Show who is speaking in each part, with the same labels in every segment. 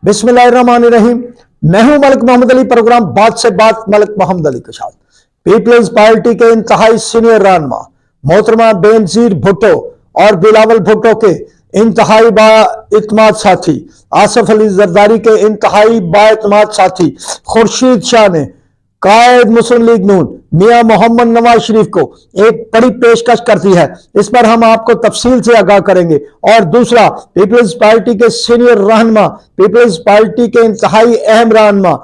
Speaker 1: बिस्मिल्लाहिर्रहमानिर्रहीम। मैं हूं मलिक मोहम्मद अली। प्रोग्राम बात से बात मलिक मोहम्मद अली के साथ पीपल्स पार्टी के इंतहाई सीनियर रहनुमा मोहतरमा बेनजीर भुट्टो और बिलावल भुट्टो के इंतहाई बाइतमाद साथी, आसिफ अली जरदारी के इंतहाई बाइतमाद साथी खुर्शीद शाह ने कायद मुस्लिम लीग नून मियां मोहम्मद नवाज शरीफ को एक बड़ी पेशकश करती है। इस पर हम आपको तफसील से आगाह करेंगे। और दूसरा, पीपल्स पार्टी के सीनियर रहनुमा, पीपल्स पार्टी के इंतहाई अहम रहनुमा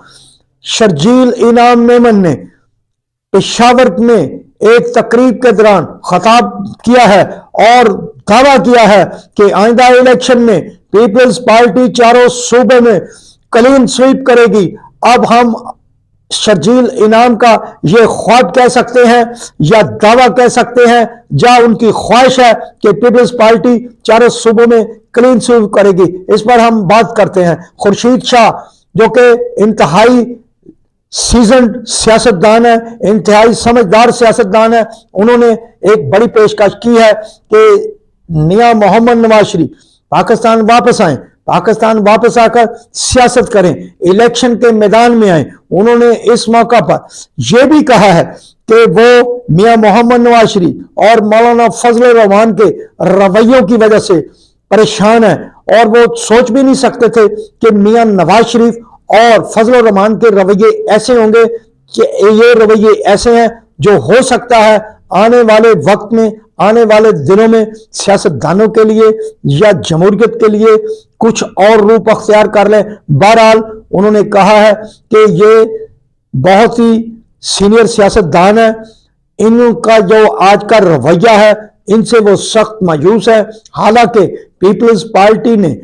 Speaker 1: शर्जील इनाम मेमन ने पेशावर में एक तकरीब के दौरान खिताब किया है और दावा किया है कि आइंदा इलेक्शन में पीपल्स पार्टी चारों सूबे में क्लीन स्वीप करेगी। अब हम शर्जील इनाम का ये ख्वाब कह सकते हैं या दावा कह सकते हैं, या उनकी ख्वाहिश है कि पीपल्स पार्टी चारों सूबों में क्लीन स्वीप करेगी। इस पर हम बात करते हैं। खुर्शीद शाह जो कि इंतहाई सीजन्ड सियासतदान है, इंतहाई समझदार सियासतदान है, उन्होंने एक बड़ी पेशकश की है कि मियां मोहम्मद नवाज शरीफ पाकिस्तान वापस आए, पाकिस्तान वापस आकर सियासत करें, इलेक्शन के मैदान में आए। उन्होंने इस मौका पर यह भी कहा है कि वो मियां मोहम्मद नवाज शरीफ और मौलाना फजल रहमान के रवैयों की वजह से परेशान है और वो सोच भी नहीं सकते थे कि मियां नवाज शरीफ और फजल रहमान के रवैये ऐसे होंगे कि ये रवैये ऐसे हैं जो हो सकता है आने वाले वक्त में, आने वाले दिनों में सियासतदानों के लिए या जमहूरियत के लिए कुछ और रूप अख्तियार कर लें। बहरहाल उन्होंने कहा है कि ये बहुत ही सीनियर सियासतदान है, इनका जो आज का रवैया है इनसे वो सख्त मायूस है। हालांकि पीपल्स पार्टी ने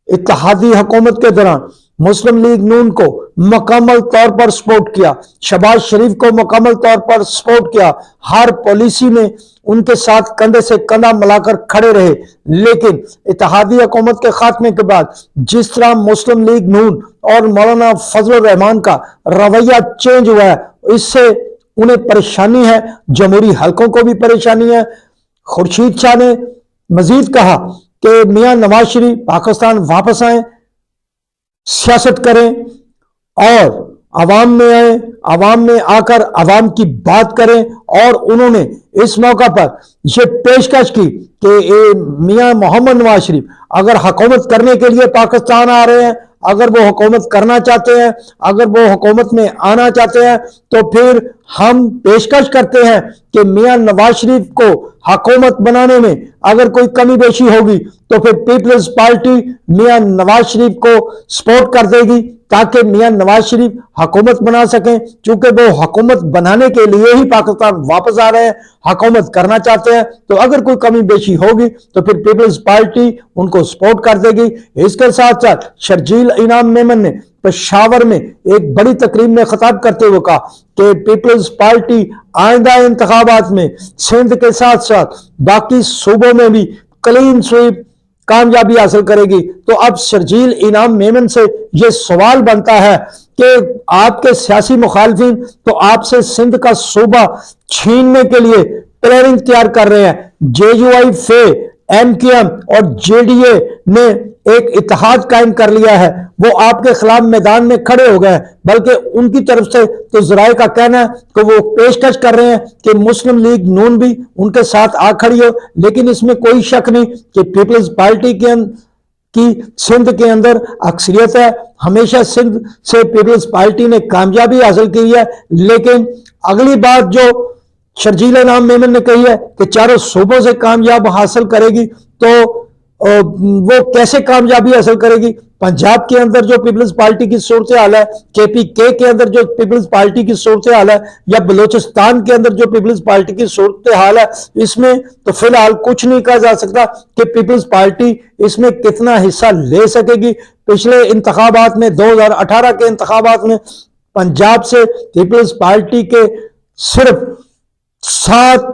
Speaker 1: इत्तेहादी हुकूमत के दौरान मुस्लिम लीग नून को मुकम्मल तौर पर सपोर्ट किया, शहबाज शरीफ को मुकम्मल तौर पर सपोर्ट किया, हर पॉलिसी में उनके साथ कंधे से कंधा मिलाकर खड़े रहे। लेकिन इत्तेहादी हुकूमत के खात्मे के बाद जिस तरह मुस्लिम लीग नून और मौलाना फजल रहमान का रवैया चेंज हुआ है, इससे उन्हें परेशानी है, जमहूरी हलकों को भी परेशानी है। खुर्शीद शाह ने मजीद कहा कि मियां नवाज शरीफ पाकिस्तान वापस आए, सियासत करें और अवाम में आए, अवाम में आकर अवाम की बात करें। और उन्होंने इस मौका पर यह पेशकश की कि मियां मोहम्मद नवाज शरीफ अगर हुकूमत करने के लिए पाकिस्तान आ रहे हैं, अगर वो हुकूमत करना चाहते हैं, अगर वो हुकूमत में आना चाहते हैं, तो फिर हम पेशकश करते हैं कि मियां नवाज शरीफ को हुकूमत बनाने में अगर कोई कमी बेशी होगी तो फिर पीपल्स पार्टी मियां नवाज शरीफ को सपोर्ट कर देगी ताकि मियां नवाज शरीफ हुकूमत बना सकें। चूंकि वो हुकूमत बनाने के लिए ही पाकिस्तान वापस आ रहे हैं, हुकूमत करना चाहते हैं, तो अगर कोई कमी बेशी होगी तो फिर पीपल्स पार्टी उनको सपोर्ट कर देगी। इसके साथ साथ शर्जील इनाम मेमन ने पेशावर में एक बड़ी तकरीब में खिताब करते हुए कहा कि पीपल्स पार्टी आइंदा इंतखाबात में सिंध के साथ साथ बाकी सूबों में भी क्लीन स्वीप कामयाबी हासिल करेगी। तो अब शर्जील इनाम मेमन से यह सवाल बनता है कि आपके सियासी मुखालिफिन तो आपसे सिंध का सूबा छीनने के लिए प्लानिंग तैयार कर रहे हैं। JUI, फे, MQM और JDA ने एक इत्तेहाद कायम कर लिया है, वो आपके खिलाफ मैदान में खड़े हो गए। बल्कि उनकी तरफ से तो जराए का कहना है कि वो पेशकश कर रहे हैं कि मुस्लिम लीग नून भी उनके साथ आ खड़ी हो। लेकिन इसमें कोई शक नहीं कि पीपल्स पार्टी की सिंध के अंदर अक्सरियत है, हमेशा सिंध से पीपल्स पार्टी ने कामयाबी हासिल की है। लेकिन अगली बात जो शर्जील इनाम मेमन ने कही है कि चारों सूबों से कामयाब हासिल करेगी, तो वो कैसे कामयाबी हासिल करेगी? पंजाब के अंदर जो पीपल्स पार्टी की सूरत हाल है, KPK के अंदर जो पीपल्स पार्टी की सूरत हाल है, या बलूचिस्तान के अंदर जो पीपल्स पार्टी की सूरत हाल है, इसमें तो फिलहाल कुछ नहीं कहा जा सकता कि पीपल्स पार्टी इसमें कितना हिस्सा ले सकेगी। पिछले इंतखाबात में 2018 के इंतखाबात में पंजाब से पीपल्स पार्टी के सिर्फ 7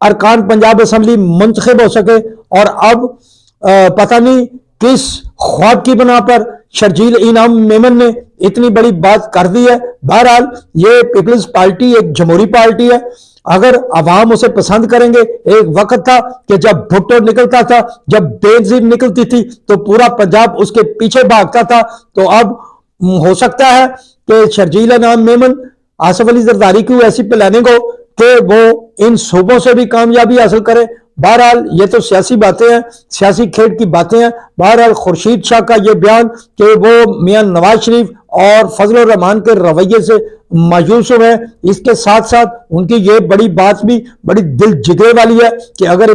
Speaker 1: अरकान पंजाब असम्बली मुंतखब हो सके और अब पता नहीं किस ख्वाब की बना पर शर्जील इनाम मेमन ने इतनी बड़ी बात कर दी है। बहरहाल ये पीपल्स पार्टी एक जमहूरी पार्टी है अगर अवाम उसे पसंद करेंगे। एक वक्त था कि जब भुट्टो निकलता था, जब बेनजीर निकलती थी तो पूरा पंजाब उसके पीछे भागता था। तो अब हो सकता है कि शर्जील अनाम मेमन आसिफ अली जरदारी की ऐसी प्लानिंग हो कि वो इन सूबों से भी कामयाबी हासिल करे। बहरहाल ये तो सियासी बातें हैं, सियासी खेल की बातें हैं। बहरहाल खुर्शीद शाह का ये बयान कि वो मियां नवाज शरीफ और फजल रहमान के रवैये से मायूस हुए हैं, इसके साथ साथ उनकी ये बड़ी बात भी बड़ी दिल जिगरे वाली है कि अगर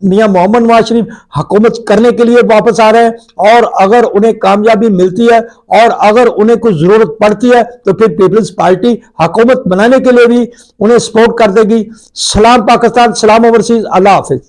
Speaker 1: मियां मोहम्मद नवाज शरीफ हुकूमत करने के लिए वापस आ रहे हैं और अगर उन्हें कामयाबी मिलती है और अगर उन्हें कुछ जरूरत पड़ती है तो फिर पीपल्स पार्टी हुकूमत बनाने के लिए भी उन्हें सपोर्ट कर देगी। सलाम पाकिस्तान, सलाम ओवरसीज, अल्लाह हाफिज।